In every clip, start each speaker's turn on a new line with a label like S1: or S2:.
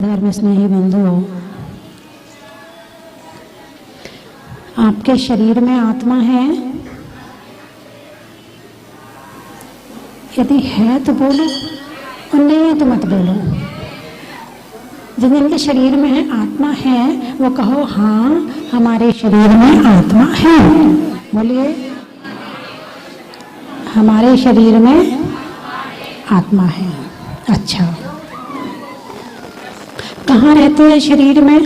S1: धर्म स्नेही बंधुओं, आपके शरीर में आत्मा है? यदि है तो बोलो और नहीं है तो मत बोलो। जिनके शरीर में आत्मा है वो कहो हाँ हमारे शरीर में आत्मा है। बोलिए हमारे शरीर में आत्मा है। अच्छा, कहाँ रहते हैं शरीर में?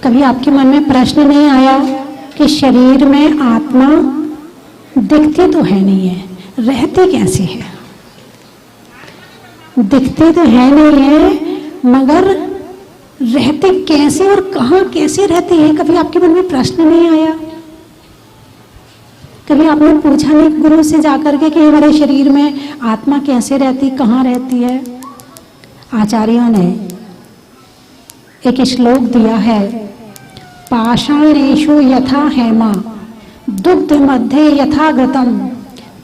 S1: कभी आपके मन में प्रश्न नहीं आया कि शरीर में आत्मा दिखती तो है नहीं है, रहती कैसे है? दिखती तो है नहीं है मगर रहती कैसे और कहाँ कैसे रहती है? कभी आपके मन में प्रश्न नहीं आया? कभी आपने पूछा नहीं गुरु से जाकर के कि हमारे शरीर में आत्मा कैसे रहती, कहाँ रहती है? आचार्यों ने एक श्लोक दिया है, पाषाणेषु यथा हेमा दुग्ध मध्ये यथा घृतम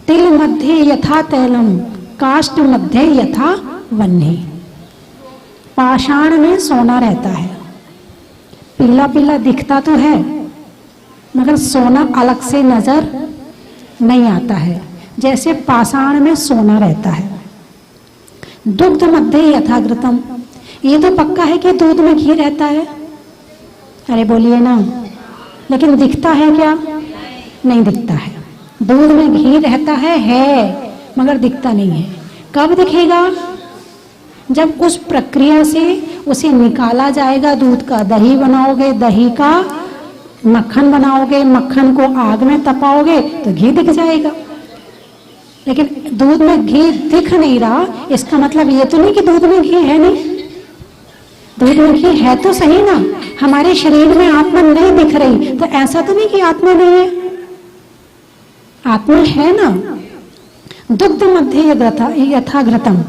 S1: तिल मध्ये यथा तैलम काष्ठ मध्ये यथा वह्नि। पाषाण में सोना रहता है, पीला पीला दिखता तो है मगर सोना अलग से नजर नहीं आता है, जैसे पाषाण में सोना रहता है। दुग्ध मध्ये यथा घृतम, ये तो पक्का है कि दूध में घी रहता है। अरे बोलिए ना, लेकिन दिखता है क्या? नहीं दिखता है। दूध में घी रहता है मगर दिखता नहीं है। कब दिखेगा? जब उस प्रक्रिया से उसे निकाला जाएगा। दूध का दही बनाओगे, दही का मक्खन बनाओगे, मक्खन को आग में तपाओगे तो घी दिख जाएगा। लेकिन दूध में घी दिख नहीं रहा, इसका मतलब ये तो नहीं कि दूध में घी है नहीं। दूध में घी है तो सही ना। हमारे शरीर में आत्मा नहीं दिख रही तो ऐसा तो नहीं कि आत्मा नहीं है, आत्मा है ना। दुग्ध मध्ये यथा घृतम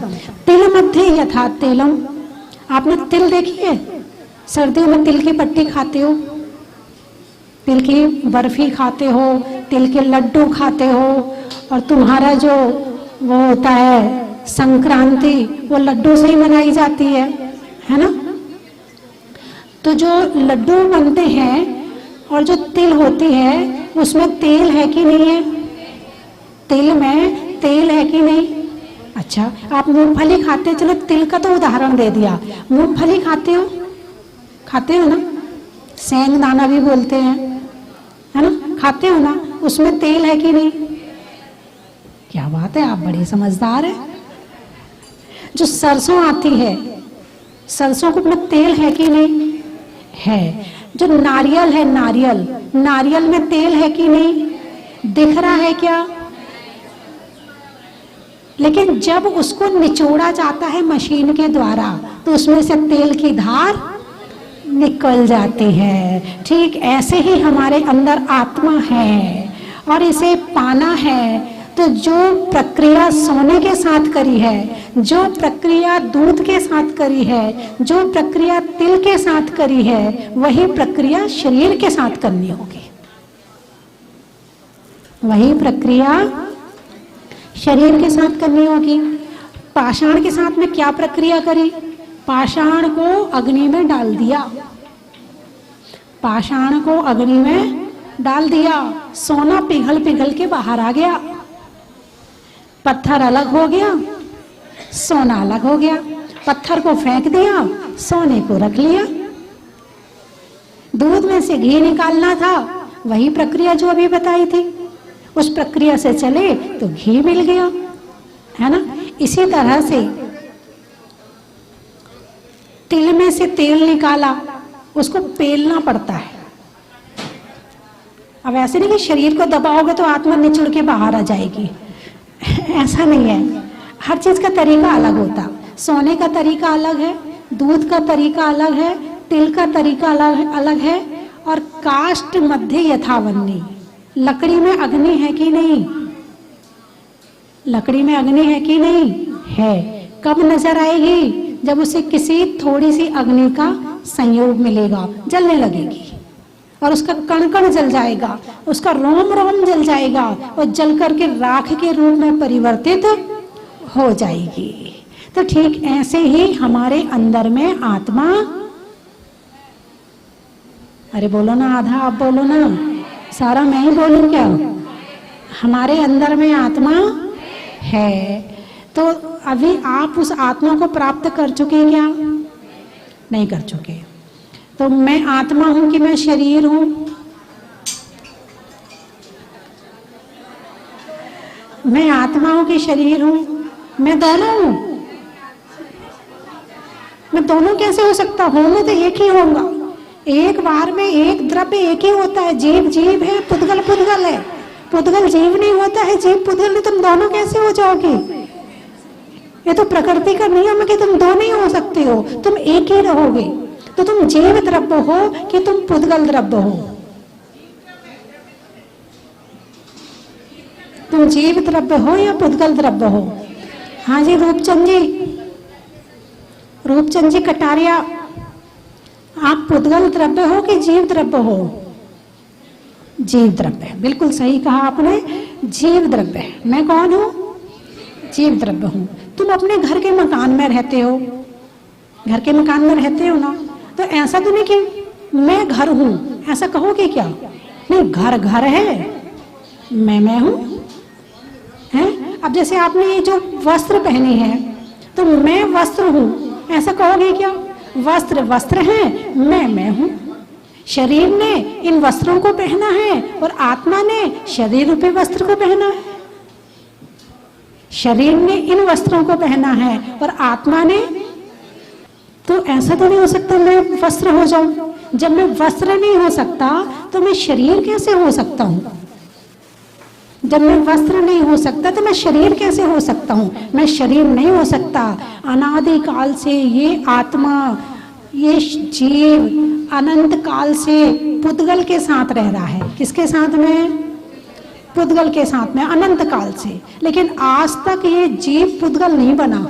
S1: तिल मध्ये यथा तेलम। आपने तिल देखी है? सर्दियों में तिल की पट्टी खाते हो, तिल की बर्फी खाते हो, तिल के लड्डू खाते हो, और तुम्हारा जो वो होता है संक्रांति, वो लड्डू से ही मनाई जाती है ना। तो जो लड्डू बनते हैं और जो तिल होती है उसमें तेल है कि नहीं है? तिल में तेल है कि नहीं? अच्छा, आप मूंगफली खाते, चलो तिल का तो उदाहरण दे दिया। मूंगफली खाते हो? खाते हो ना? सेंग दाना भी बोलते हैं, है ना? खाते हो ना? उसमें तेल है कि नहीं? क्या बात है, आप बड़े समझदार हैं। जो सरसों आती है, सरसों को में तेल है कि नहीं? है। जो नारियल है, नारियल में तेल है कि नहीं? दिख रहा है क्या? लेकिन जब उसको निचोड़ा जाता है मशीन के द्वारा तो उसमें से तेल की धार निकल जाती है। ठीक ऐसे ही हमारे अंदर आत्मा है और इसे पाना है तो जो प्रक्रिया सोने के साथ करी है, जो प्रक्रिया दूध के साथ करी है, जो प्रक्रिया तिल के साथ करी है, वही प्रक्रिया शरीर के साथ करनी होगी। वही प्रक्रिया शरीर के साथ करनी होगी। पाषाण के साथ में क्या प्रक्रिया करी? पाषाण को अग्नि में डाल दिया, पाषाण को अग्नि में डाल दिया, सोना पिघल पिघल के बाहर आ गया। पत्थर अलग हो गया, सोना अलग हो गया। पत्थर को फेंक दिया, सोने को रख लिया। दूध में से घी निकालना था, वही प्रक्रिया जो अभी बताई थी, उस प्रक्रिया से चले तो घी मिल गया, है ना। इसी तरह से तिल में से तेल निकाला, उसको पेलना पड़ता है। अब ऐसे नहीं कि शरीर को दबाओगे तो आत्मा निचुड़ के बाहर आ जाएगी, ऐसा नहीं है। हर चीज का तरीका अलग होता। सोने का तरीका अलग है, दूध का तरीका अलग है, तिल का तरीका अलग है। और काष्ठ मध्ये यथा वह्नि, लकड़ी में अग्नि है कि नहीं? लकड़ी में अग्नि है कि नहीं? है। कब नजर आएगी? जब उसे किसी थोड़ी सी अग्नि का संयोग मिलेगा, जलने लगेगी और उसका कण कण जल जाएगा, उसका रोम रोम जल जाएगा और जल करके राख के रूप में परिवर्तित हो जाएगी। तो ठीक ऐसे ही हमारे अंदर में आत्मा, अरे बोलो ना, आधा आप बोलो ना, सारा मैं ही बोलूं क्या? हमारे अंदर में आत्मा है। तो अभी आप उस आत्मा को प्राप्त कर चुके क्या? नहीं कर चुके। तो मैं आत्मा हूं कि मैं शरीर हूं? मैं आत्मा हूं कि शरीर हूं? मैं दोनों हूं। मैं दोनों कैसे हो सकता? होंगे तो एक ही होगा। एक बार में एक द्रव्य एक ही होता है। जीव जीव है, पुद्गल पुद्गल है। पुद्गल जीव नहीं होता है, जीव पुद्गल नहीं। तुम दोनों कैसे हो जाओगे? ये तो प्रकृति का नियम है कि तुम दो नहीं हो सकते हो, तुम एक ही रहोगे। तो तुम जीव द्रव्य हो कि तुम पुद्गल द्रव्य हो? तुम जीव द्रव्य हो या पुद्गल द्रव्य हो? हाँ जी रूपचंद जी, रूपचंद जी कटारिया, आप पुद्गल द्रव्य हो कि जीव द्रव्य हो? जीव द्रव्य, बिल्कुल सही कहा आपने, जीव द्रव्य। मैं कौन हूं? जीव द्रव्य हूं। तुम अपने घर के मकान में रहते हो, घर के मकान में रहते हो ना, तो ऐसा तो नहीं कि मैं घर हूं, ऐसा कहोगे क्या? नहीं, घर घर है, मैं हूं। है? अब जैसे आपने ये जो वस्त्र पहने हैं, तो मैं वस्त्र हूं, ऐसा कहोगे क्या? वस्त्र वस्त्र है, मैं हूं। शरीर ने इन वस्त्रों को पहना है और आत्मा ने शरीर रूपी वस्त्र को पहना है। शरीर ने इन वस्त्रों को पहना है और आत्मा ने, तो ऐसा तो नहीं हो सकता मैं वस्त्र हो जाऊं। जब मैं वस्त्र नहीं हो सकता तो मैं शरीर कैसे हो सकता हूं? जब मैं वस्त्र नहीं हो सकता तो मैं शरीर कैसे हो सकता हूं? मैं शरीर नहीं हो सकता। अनादि काल से ये आत्मा, ये जीव अनंत काल से पुद्गल के साथ रह रहा है। किसके साथ में? पुद्गल के साथ में, अनंत काल से। लेकिन आज तक ये जीव पुद्गल नहीं बना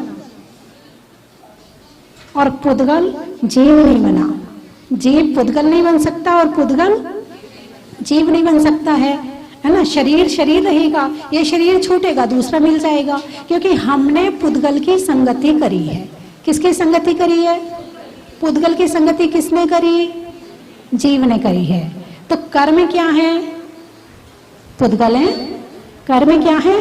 S1: और पुद्गल जीव नहीं बना। जीव पुद्गल नहीं बन सकता और पुद्गल जीव नहीं बन सकता है ना। शरीर शरीर रहेगा, ये शरीर छूटेगा, दूसरा मिल जाएगा, क्योंकि हमने पुद्गल की संगति करी है। किसकी संगति करी है? पुद्गल की संगति किसने करी? जीव ने करी है। तो कर्म क्या है? पुद्गल है। कर्म क्या है?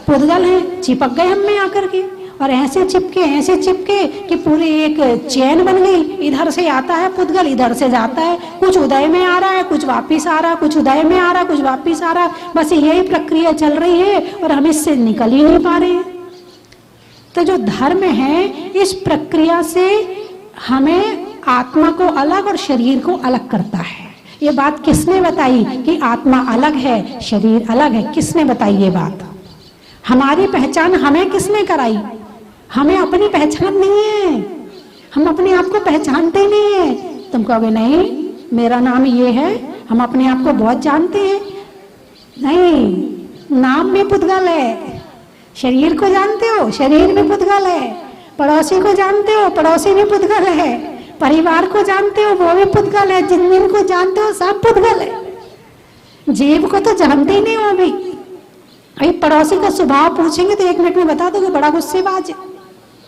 S1: पुद्गल है। चिपक गए हम में आकर के, और ऐसे चिपके कि पूरी एक चैन बन गई। इधर से आता है पुद्गल, इधर से जाता है, कुछ उदय में आ रहा है, कुछ वापिस आ रहा है, कुछ उदय में आ रहा है, कुछ वापिस आ रहा है। बस यही प्रक्रिया चल रही है और हम इससे निकल ही नहीं पा रहे हैं। तो जो धर्म है, इस प्रक्रिया से हमें आत्मा को अलग और शरीर को अलग करता है। ये बात किसने बताई कि आत्मा अलग है, शरीर अलग है? किसने बताई ये बात? हमारी पहचान हमें किसने कराई? हमें अपनी पहचान नहीं है, हम अपने आप को पहचानते ही नहीं है। तुम कहोगे नहीं मेरा नाम ये है, हम अपने आप को बहुत जानते हैं। नहीं, नाम में पुद्गल है। शरीर को जानते हो, शरीर में पुद्गल है। पड़ोसी को जानते हो, पड़ोसी में पुद्गल है। परिवार को जानते हो, वो भी पुद्गल है। जिन को जानते हो सब पुद्गल है। जीव को तो जानते ही नहीं हो। अभी पड़ोसी का स्वभाव पूछेंगे तो 1 मिनट में बता दोगे, बड़ा गुस्सेबाज है,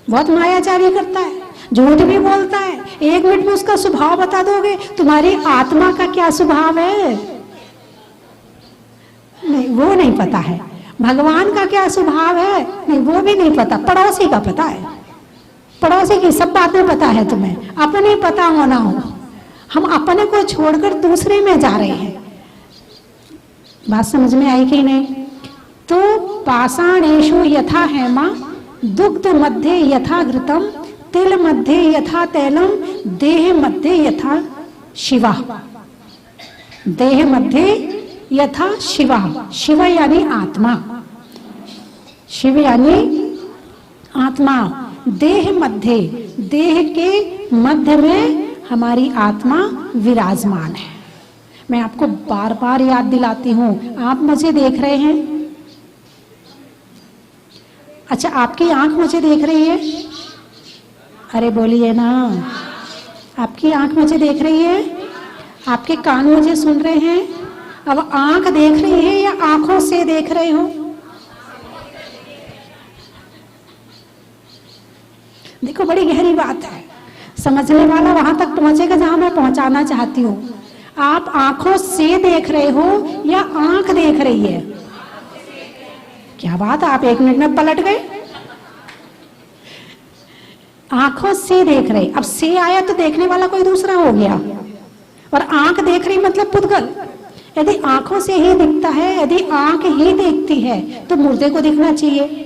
S1: बहुत मायाचारी करता है, झूठ भी बोलता है। 1 मिनट में उसका स्वभाव बता दोगे। तुम्हारी आत्मा का क्या स्वभाव है? नहीं, वो नहीं पता है। भगवान का क्या स्वभाव है? नहीं, वो भी नहीं पता। पड़ोसी का पता है। पड़ोसी की सब बातें पता है तुम्हें, अपने पता होना हो। हम अपने को छोड़कर दूसरे में जा रहे हैं। बात समझ में आई कि नहीं? तो पाषाणेषु यथा हेमा, दुग्ध मध्ये यथा घृतम, तिल मध्ये यथा तैलम, देह मध्ये यथा शिवा। देह मध्ये यथा शिवा। शिव यानी आत्मा, शिव यानी आत्मा। देह मध्य, देह के मध्य में हमारी आत्मा विराजमान है। मैं आपको बार बार याद दिलाती हूं। आप मुझे देख रहे हैं? अच्छा, आपकी आंख मुझे देख रही है? अरे बोलिए ना, आपकी आंख मुझे देख रही है? आपके कान मुझे सुन रहे हैं? अब आंख देख रही है या आंखों से देख रहे हो? देखो बड़ी गहरी बात है, समझने वाला वहां तक पहुंचेगा जहां मैं पहुंचाना चाहती हूँ। आप आंखों से देख रहे हो या आंख देख रही है? क्या बात, आप 1 मिनट में पलट गए। आंखों से देख रहे, अब से आया तो देखने वाला कोई दूसरा हो गया, और आंख देख रही मतलब पुद्गल। यदि आंखों से ही दिखता है, यदि आंख ही देखती है तो मुर्दे को दिखना चाहिए।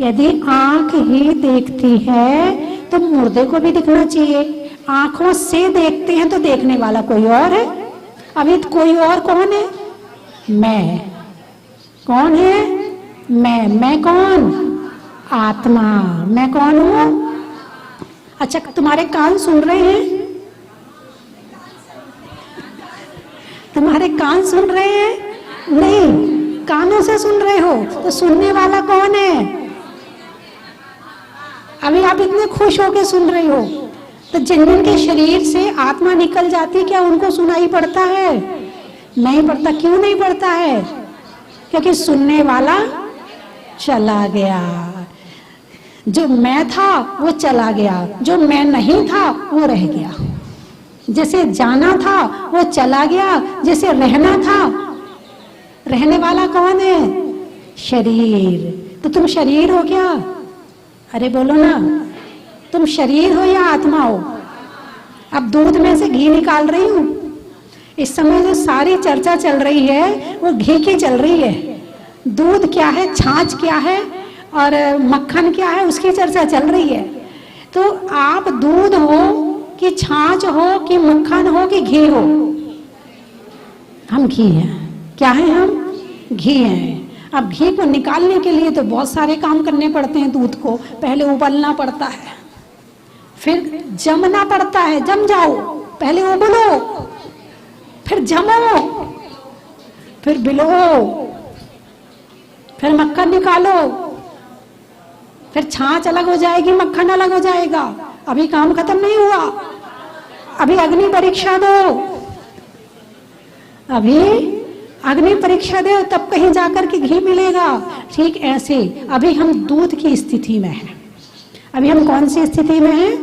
S1: यदि आंख ही देखती है तो मुर्दे को भी दिखना चाहिए। आंखों से देखते हैं तो देखने वाला कोई और है। अभी तो कोई और कौन है? मैं। कौन है? मैं कौन? आत्मा। मैं कौन हूं? अच्छा, तुम्हारे कान सुन रहे हैं? तुम्हारे कान सुन रहे हैं? नहीं, कानों से सुन रहे हो तो सुनने वाला कौन है? अभी आप इतने खुश होके सुन रहे हो, तो जिन के शरीर से आत्मा निकल जाती, क्या उनको सुनाई पड़ता है? नहीं पड़ता। क्यों नहीं पड़ता है? क्योंकि सुनने वाला चला गया। जो मैं था वो चला गया, जो मैं नहीं था वो रह गया। जैसे जाना था वो चला गया, जैसे रहना था। रहने वाला कौन है? शरीर। तो तुम शरीर हो क्या? अरे बोलो ना, तुम शरीर हो या आत्मा हो? अब दूध में से घी निकाल रही हूं। इस समय जो सारी चर्चा चल रही है वो घी की चल रही है। दूध क्या है, छाछ क्या है और मक्खन क्या है, उसकी चर्चा चल रही है। तो आप दूध हो कि छाछ हो कि मक्खन हो कि घी हो? हम घी हैं। क्या है हम? घी हैं। अब घी को निकालने के लिए तो बहुत सारे काम करने पड़ते हैं। दूध को पहले उबलना पड़ता है, फिर जमना पड़ता है। जम जाओ, पहले उबलो, फिर जमो, फिर बिलो, फिर मक्खन निकालो, फिर छाछ अलग हो जाएगी, मक्खन अलग हो जाएगा। अभी काम खत्म नहीं हुआ, अभी अग्नि परीक्षा दो, अभी अग्नि परीक्षा दो, तब कहीं जाकर के घी मिलेगा। ठीक ऐसे अभी हम दूध की स्थिति में हैं। अभी हम कौन सी स्थिति में हैं?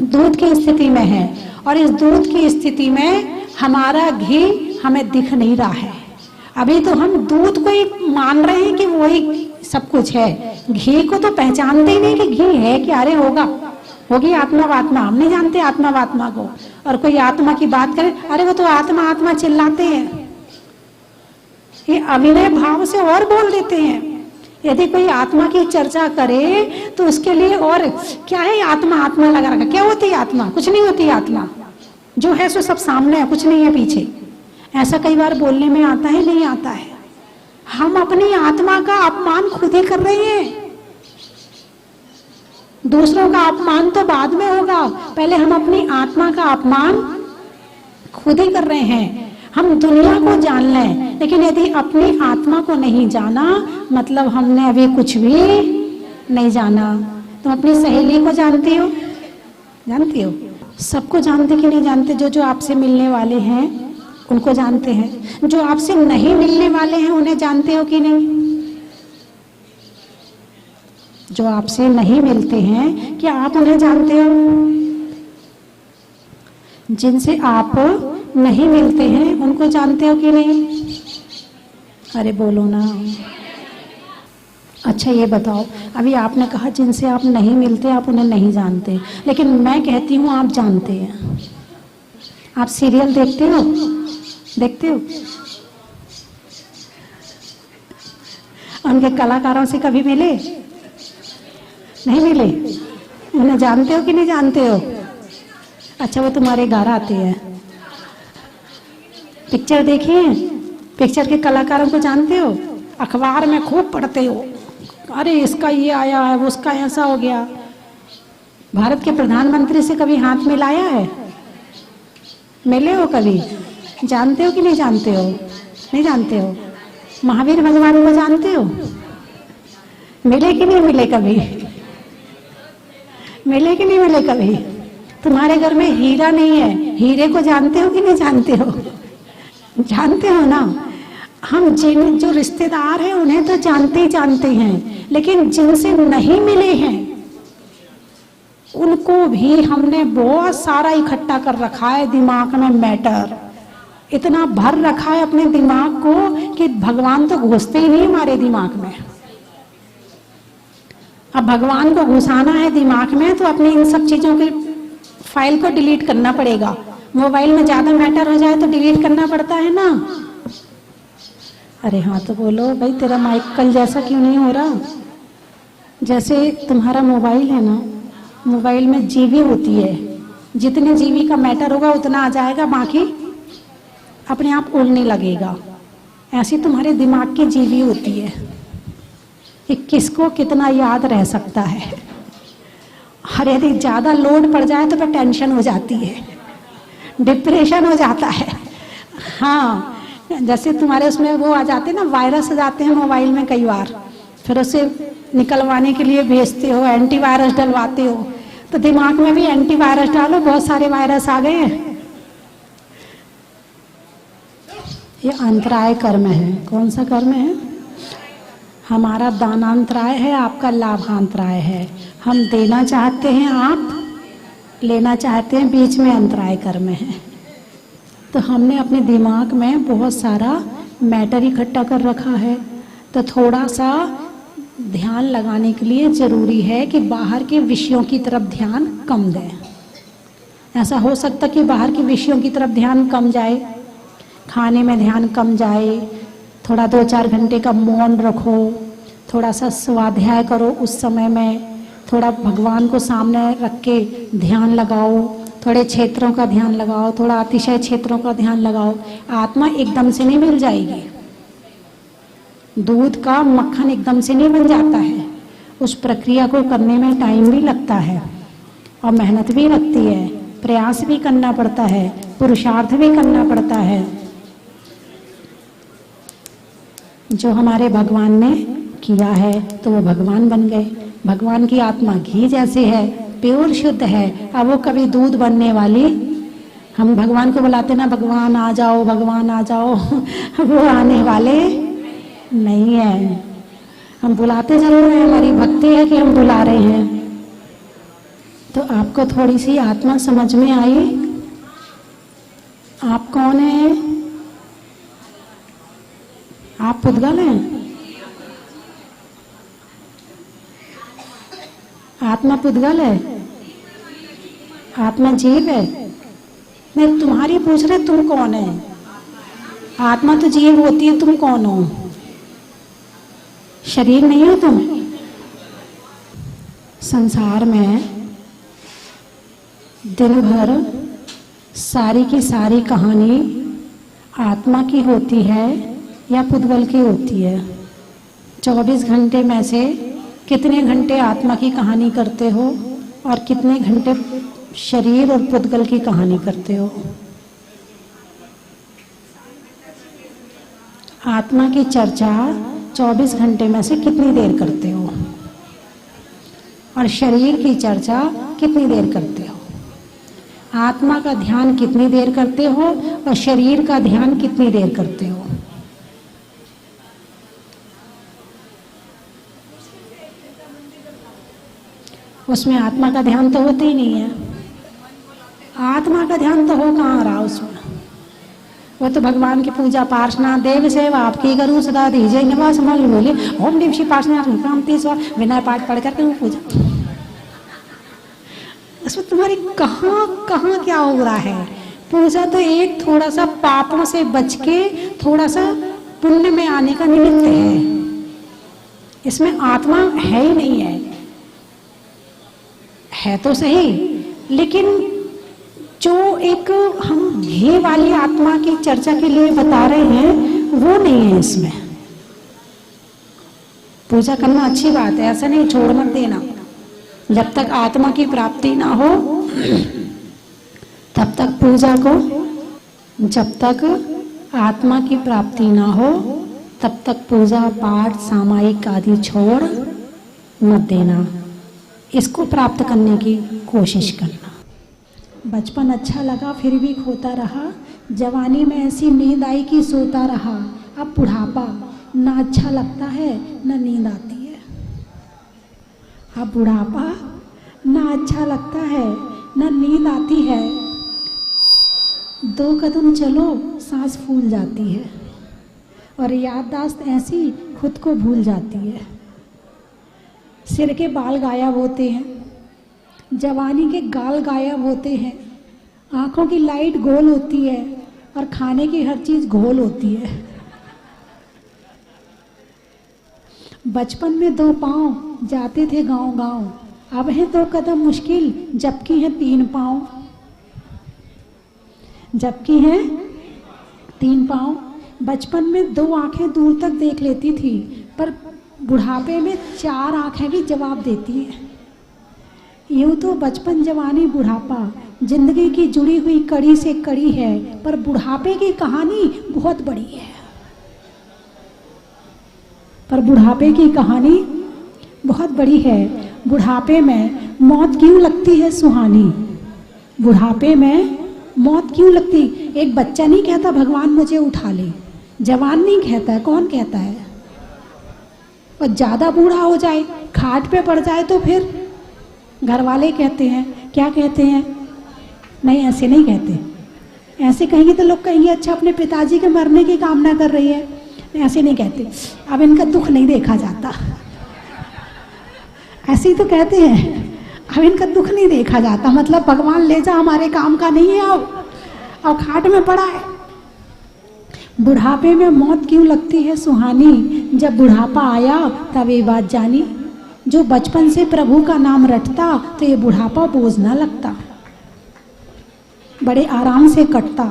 S1: दूध की स्थिति में हैं। और इस दूध की स्थिति में हमारा घी हमें दिख नहीं रहा है। अभी तो हम दूध को ही मान रहे हैं कि वही सब कुछ है। घी को तो पहचानते ही नहीं कि घी है कि अरे होगी आत्मा वात्मा। हम नहीं जानते आत्मा वात्मा को। और कोई आत्मा की बात करे, अरे वो तो आत्मा आत्मा चिल्लाते हैं। ये अभिनय भाव से और बोल देते हैं। यदि कोई आत्मा की चर्चा करे तो उसके लिए और क्या है, आत्मा आत्मा लगा रखा। क्या होती है आत्मा? कुछ नहीं होती आत्मा। जो है सो सब सामने है, कुछ नहीं है पीछे। ऐसा कई बार बोलने में आता है, नहीं आता है। हम अपनी आत्मा का अपमान खुद ही कर रहे हैं। दूसरों का अपमान तो बाद में होगा, पहले हम अपनी आत्मा का अपमान खुद ही कर रहे हैं। हम दुनिया को जान लें, लेकिन यदि अपनी आत्मा को नहीं जाना, मतलब हमने अभी कुछ भी नहीं जाना। तुम अपनी सहेली को जानती हो? जानती हो? सबको जानते कि नहीं जानते? जो आपसे मिलने वाले हैं उनको जानते हैं। जो आपसे नहीं मिलने वाले हैं उन्हें जानते हो कि नहीं? जो आपसे नहीं मिलते हैं, क्या आप उन्हें जानते हो? जिनसे आप नहीं मिलते हैं उनको जानते हो कि नहीं? अरे बोलो ना। अच्छा ये बताओ, अभी आपने कहा जिनसे आप नहीं मिलते आप उन्हें नहीं जानते, लेकिन मैं कहती हूँ आप जानते हैं। आप सीरियल देखते हो? देखते हो? उनके कलाकारों से कभी मिले? नहीं मिले? उन्हें जानते हो कि नहीं जानते हो? अच्छा, वो तुम्हारे घर आते हैं, पिक्चर देखिए, पिक्चर के कलाकारों को जानते हो? अखबार में खूब पढ़ते हो, अरे इसका ये आया है, वो उसका ऐसा हो गया। भारत के प्रधानमंत्री से कभी हाथ मिलाया है? मिले हो कभी? जानते हो कि नहीं जानते हो? नहीं जानते हो? महावीर भगवान को जानते हो? मिले कि नहीं मिले कभी? मिले कि नहीं मिले कभी? तुम्हारे घर में हीरा नहीं है, हीरे को जानते हो कि नहीं जानते हो? जानते हो ना। हम जो रिश्तेदार हैं उन्हें तो जानते ही जानते हैं, लेकिन जिनसे नहीं मिले हैं उनको भी हमने बहुत सारा इकट्ठा कर रखा है दिमाग में, मैटर इतना भर रखा है अपने दिमाग को कि भगवान तो घुसते ही नहीं हमारे दिमाग में। अब भगवान को घुसाना है दिमाग में तो अपनी इन सब चीजों की फाइल को डिलीट करना पड़ेगा। मोबाइल में ज्यादा मैटर हो जाए तो डिलीट करना पड़ता है ना। अरे हाँ तो बोलो भाई, तेरा माइक कल जैसा क्यों नहीं हो रहा? जैसे तुम्हारा मोबाइल है ना, मोबाइल में जीबी होती है, जितने जीबी का मैटर होगा उतना आ जाएगा, बाकी अपने आप उड़ने लगेगा। ऐसी तुम्हारे दिमाग की जीबी होती है कि किसको कितना याद रह सकता है। और यदि ज्यादा लोड पड़ जाए तो फिर टेंशन हो जाती है, डिप्रेशन हो जाता है। हाँ, जैसे तुम्हारे उसमें वो आ जाते हैं ना, वायरस आ जाते हैं मोबाइल में कई बार, फिर उसे निकलवाने के लिए भेजते हो, एंटीवायरस डलवाते हो, तो दिमाग में भी एंटीवायरस डालो, बहुत सारे वायरस आ गए हैं। ये अंतराय कर्म है। कौन सा कर्म है? हमारा दानांतराय है, आपका लाभांतराय है। हम देना चाहते हैं, आप लेना चाहते हैं, बीच में अंतराय कर्म है। तो हमने अपने दिमाग में बहुत सारा मैटर इकट्ठा कर रखा है, तो थोड़ा सा ध्यान लगाने के लिए जरूरी है कि बाहर के विषयों की तरफ ध्यान कम दें। ऐसा हो सकता कि बाहर के विषयों की तरफ ध्यान कम जाए, खाने में ध्यान कम जाए, थोड़ा 2-4 घंटे का मौन रखो, थोड़ा सा स्वाध्याय करो, उस समय में थोड़ा भगवान को सामने रख के ध्यान लगाओ, थोड़े क्षेत्रों का ध्यान लगाओ, थोड़ा अतिशय क्षेत्रों का ध्यान लगाओ। आत्मा एकदम से नहीं मिल जाएगी, दूध का मक्खन एकदम से नहीं बन जाता है। उस प्रक्रिया को करने में टाइम भी लगता है और मेहनत भी लगती है, प्रयास भी करना पड़ता है, पुरुषार्थ भी करना पड़ता है। जो हमारे भगवान ने किया है तो वो भगवान बन गए। भगवान की आत्मा घी जैसी है, प्योर शुद्ध है। अब वो कभी दूध बनने वाली, हम भगवान को बुलाते ना, भगवान आ जाओ, भगवान आ जाओ, वो आने वाले नहीं है। हम बुलाते जरूर हैं, हमारी भक्ति है कि हम बुला रहे हैं। तो आपको थोड़ी सी आत्मा समझ में आई? आप कौन है? आप पुद्गल हैं? आत्मा पुद्गल है? आत्मा जीव है? मैं तुम्हारी पूछ रहे, तुम कौन है? आत्मा तो जीव होती है, तुम कौन हो? शरीर नहीं हो तुम। संसार में दिन भर सारी की सारी कहानी आत्मा की होती है या पुद्गल की होती है? 24 घंटे में से कितने घंटे आत्मा की कहानी करते हो और कितने घंटे शरीर और पुद्गल की कहानी करते हो? आत्मा की चर्चा 24 घंटे में से कितनी देर करते हो और शरीर की चर्चा कितनी देर करते हो? आत्मा का ध्यान कितनी देर करते हो और शरीर का ध्यान कितनी देर करते हो? उसमें आत्मा का ध्यान तो होता ही नहीं है। आत्मा का ध्यान तो हो कहाँ रहा उसमें? वो तो भगवान की पूजा पार्षणा देव सेवा आपकी करूँ सदा दीजिए निवास मल बोले ओम देव श्री पार्षणा विनय पाठ पढ़ करके वो पूजा। उसमें तुम्हारी कहाँ कहाँ क्या हो रहा है? पूजा तो एक थोड़ा सा पापों से बच के थोड़ा सा पुण्य में आने का निमित्त है, इसमें आत्मा है ही नहीं है तो सही, लेकिन जो एक हम घी वाली आत्मा की चर्चा के लिए बता रहे हैं वो नहीं है इसमें। पूजा करना अच्छी बात है, ऐसा नहीं, छोड़ मत देना। जब तक आत्मा की प्राप्ति ना हो तब तक पूजा को, जब तक आत्मा की प्राप्ति ना हो तब तक पूजा पाठ सामायिक आदि छोड़ मत देना। इसको प्राप्त करने की कोशिश करना। बचपन अच्छा लगा फिर भी खोता रहा, जवानी में ऐसी नींद आई कि सोता रहा। अब बुढ़ापा ना अच्छा लगता है ना नींद आती है। अब बुढ़ापा ना अच्छा लगता है, ना नींद आती है। 2 कदम चलो सांस फूल जाती है, और याददाश्त ऐसी खुद को भूल जाती है। सिर के बाल गायब होते हैं, जवानी के गाल गायब होते हैं, आँखों की लाइट गोल होती है, और खाने की हर चीज़ घोल होती है। बचपन में 2 पाँव जाते थे गांव-गांव, अब है 2 कदम मुश्किल जबकि है 3 पाँव। जबकि है 3 पाँव। बचपन में 2 आँखें दूर तक देख लेती थी, पर बुढ़ापे में 4 आँखें भी जवाब देती हैं। यूँ तो बचपन, जवानी, बुढ़ापा जिंदगी की जुड़ी हुई कड़ी से कड़ी है, पर बुढ़ापे की कहानी बहुत बड़ी है। पर बुढ़ापे की कहानी बहुत बड़ी है। बुढ़ापे में मौत क्यों लगती है सुहानी? बुढ़ापे में मौत क्यों लगती? एक बच्चा नहीं कहता भगवान मुझे उठा ले, जवान नहीं कहता, कौन कहता है? और ज़्यादा बूढ़ा हो जाए, खाट पे पड़ जाए तो फिर घर वाले कहते हैं, क्या कहते हैं? नहीं, ऐसे नहीं कहते। ऐसे कहेंगे तो लोग कहेंगे अच्छा अपने पिताजी के मरने की कामना कर रही है। ऐसे नहीं कहते, अब इनका दुख नहीं देखा जाता। ऐसे ही तो कहते हैं, अब इनका दुख नहीं देखा जाता, मतलब भगवान ले जा, हमारे काम का नहीं है, अब खाट में पड़ा है। बुढ़ापे में मौत क्यों लगती है सुहानी? जब बुढ़ापा आया तब ये बात जानी, जो बचपन से प्रभु का नाम रटता तो ये बुढ़ापा बोझ ना लगता, बड़े आराम से कटता,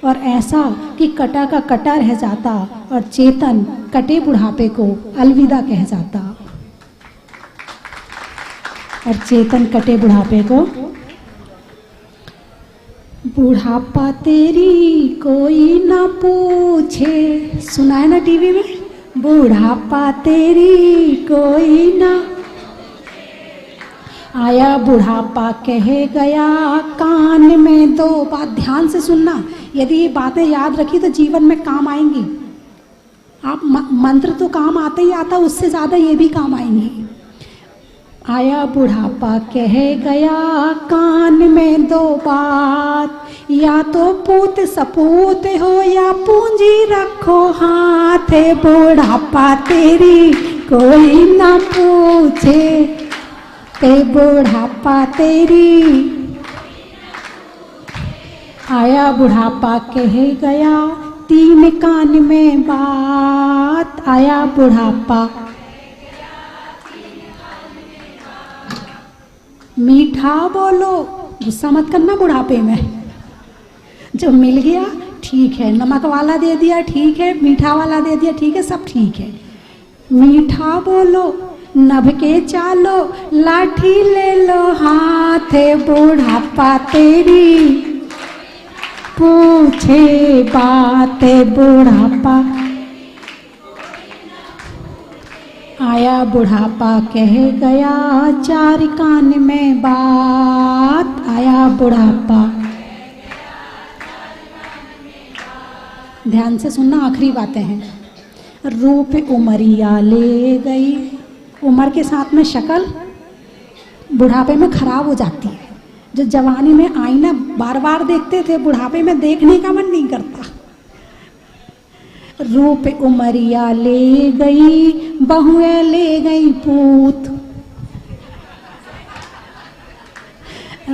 S1: और ऐसा कि कटा का कटा रह जाता, और चेतन कटे बुढ़ापे को अलविदा कह जाता। और चेतन कटे बुढ़ापे को, बुढ़ापा तेरी कोई ना पूछे, सुना है ना टीवी में? बुढ़ापा तेरी कोई ना, आया बुढ़ापा कह गया कान में 2 बात। ध्यान से सुनना, यदि ये बातें याद रखी तो जीवन में काम आएंगी। आप मंत्र तो काम आता ही आता, उससे ज़्यादा ये भी काम आएंगी। आया बुढ़ापा कह गया कान में 2 बात, या तो पूत सपूत हो या पूंजी रखो हाथ, बुढ़ापा तेरी कोई ना पूछे, ते बुढ़ापा तेरी। आया बुढ़ापा कह गया 3 कान में बात, आया बुढ़ापा। मीठा बोलो, गुस्सा मत करना बुढ़ापे में। जो मिल गया ठीक है, नमक वाला दे दिया ठीक है, मीठा वाला दे दिया ठीक है, सब ठीक है। मीठा बोलो, नभ के चालो, लाठी ले लो हाथ, बुढ़ापा तेरी पूछे बात, बुढ़ापा। आया बुढ़ापा कह गया 4 कान में बात, आया बुढ़ापा। ध्यान से सुनना, आखिरी बातें हैं। रूप उमरिया ले गई, उम्र के साथ में शक्ल बुढ़ापे में खराब हो जाती है। जो जवानी में आईना बार बार देखते थे, बुढ़ापे में देखने का मन नहीं करता। रूप उमरिया ले गई, बहुएं ले गई पूत,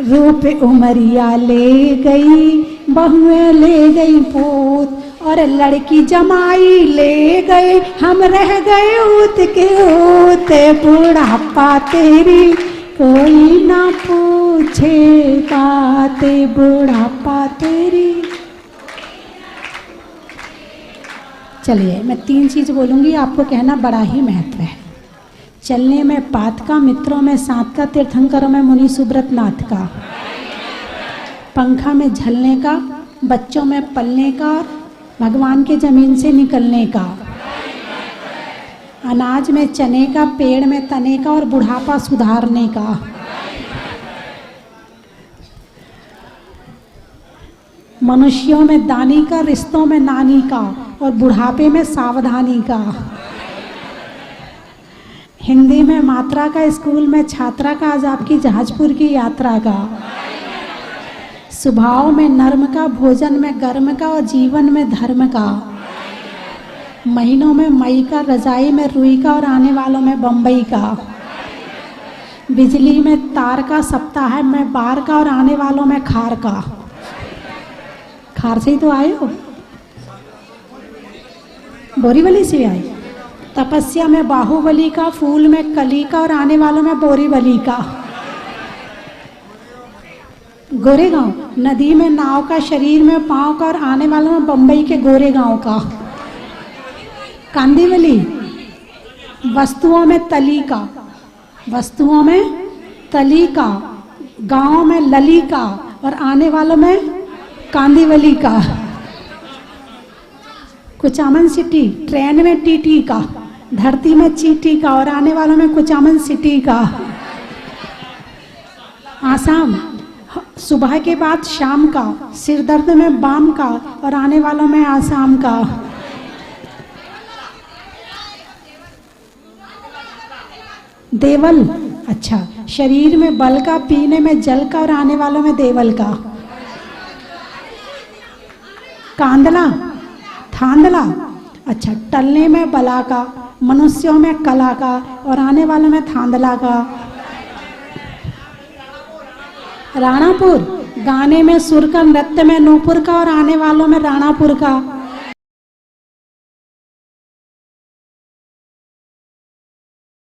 S1: रूप उमरिया ले गई, बहुएं ले गई पूत, और लड़की जमाई ले गए, हम रह गए ऊत के ऊत, बुढ़ापा तेरी कोई ना पूछे बातें, बुढ़ापा तेरी। चलिए मैं 3 चीज़ बोलूँगी, आपको कहना बड़ा ही महत्व है। चलने में पात का, मित्रों में साथ का, तीर्थंकरों में मुनि सुब्रत नाथ का, पंखा में झलने का, बच्चों में पलने का, भगवान के जमीन से निकलने का, अनाज में चने का, पेड़ में तने का, और बुढ़ापा सुधारने का। मनुष्यों में दानी का, रिश्तों में नानी का, और बुढ़ापे में सावधानी का। हिंदी में मात्रा का, स्कूल में छात्रा का, आज आपकी जहाजपुर की यात्रा का। स्वभाव में नर्म का, भोजन में गर्म का और जीवन में धर्म का। महीनों में मई का, रजाई में रुई का और आने वालों में बम्बई का। बिजली में तार का, सप्ताह में बार का और आने वालों में खार का। खार से ही तो आए हो, बोरीवली से आए। तपस्या में बाहुबली का, फूल में कली का और आने वालों में बोरीवली का। गोरेगांव, नदी में नाव का, शरीर में पांव का और आने वालों में बम्बई के गोरेगांव का। कांदिवली, वस्तुओं में तली का, वस्तुओं में तली का, गांव में लली का और आने वालों में कांदिवली का। कुचामन सिटी, ट्रेन में टीटी का, धरती में चीटी का और आने वालों में कुचामन सिटी का। आसाम, सुबह के बाद शाम का, सिर दर्द में बाम का और आने वालों में आसाम का। देवल, अच्छा, शरीर में बल का, पीने में जल का और आने वालों में देवल का। कांदला, थांदला, अच्छा, टलने में बला का, मनुष्यों में कला का और आने वालों में थांदला का। राणापुर, गाने में सुर का, नृत्य में नूपुर का और आने वालों में राणापुर का।